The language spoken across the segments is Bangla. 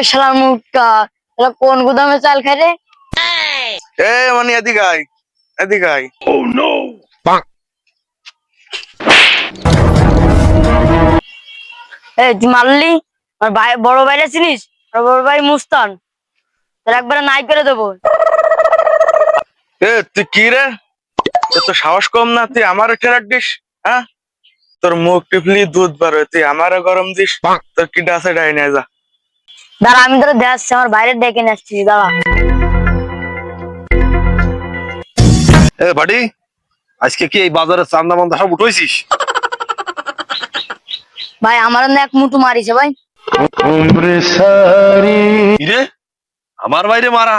শালার মুখটা কোন গুদামে চাল খাই রে? মানে এদিকে আয়, এদিকে আয়। তুই মারলি আমার ভাই, বড় ভাইরা চিনিস? বড় ভাই মুস্তান, তোর একবারে নাই করে দেবো। তুই কি রে? তোর তো সাহস কম না, তুই আমার ট্রাক দিস? হ্যাঁ, তোর মুখ টিপলি দুধ বার হয়, তুই আমারও গরম দিস। তোর কি ডাসে ডাই নিয়ে যা। দাঁড়া, আমি তোরা দেখছি, আমার বাইরে ডেকে নিয়ে আসছি, দাঁড়া। বাড়ি আজকে কি এই বাজারে চান্দা মান্দা সব উঠাইছিস? ভাই আমার এক মুটু মারিছে ভাই। রে আমার বাইরে মারা,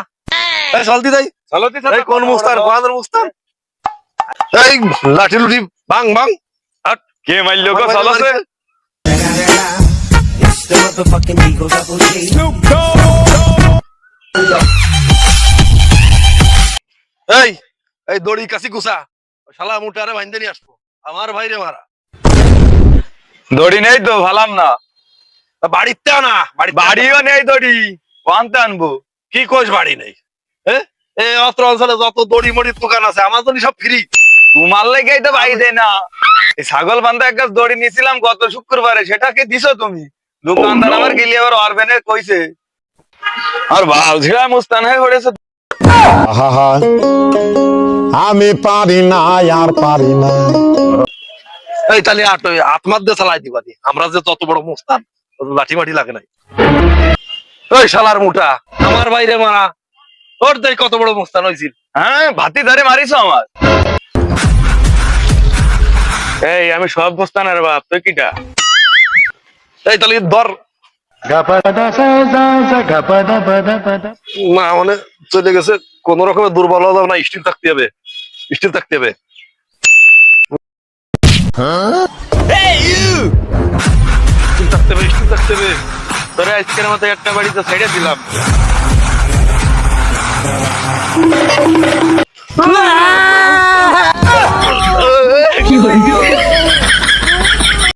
চলতি যাই কোন মুস্তান, কোন মুস্তান? এই লাঠি লুঠি ভাঙ ভাঙ। কে মারলো গো? চলছে এই এই দড়ি কাছি গুছা, শালা মুটারে বাইন্ধে নিয়ে আসবো। আমার ভাইরে মারা। দড়ি নেই তো, ভালাম না। বাড়িতে না, বাড়িও নেই দড়ি, আনতে আনবো। কি কোষ বাড়ি নেই? এই অত্র অঞ্চলে যত দড়ি মড়ির দোকান আছে আমার জন্য সব ফ্রি। তোমার লেগেই তো বাড়ি দেয় না। এই ছাগল বান্ধা এক গাছ দড়ি নিয়েছিলাম গত শুক্রবারে, সেটাকে দিছো তুমি। দোকানদার আমার গেলি আবার অরবেনে কইছে। আর বাউঝিরা মুস্তান হয়ে পড়েছে। আমি পারি না, আর পারি না। এই তাহলে আত্মার দিয়ে চালাই দিবা দি, আমরা যে তত বড় মুস্তান, লাঠি মাটি লাগে নাই। ওই শালার মুটা আমার বাইরে মারা, ওর দেখ কত বড় মুস্তান হয়েছিল। হ্যাঁ, ভাতি ধরে মারিছো আমার। এই আমি সব মুস্তানের বাপ, তুই কিটা? এই তাহলে ধর না, মানে চলে গেছে। কোন রকমের দুর্বল হওয়া যাবে না, স্টিল থাকতে হবে, স্টিল থাকতে হবে। স্টিল থাকতে হবে, স্টিল থাকতে হবে। তোরে আজকের মতো একটা বাড়িতে ছেড়ে দিলাম। আহ!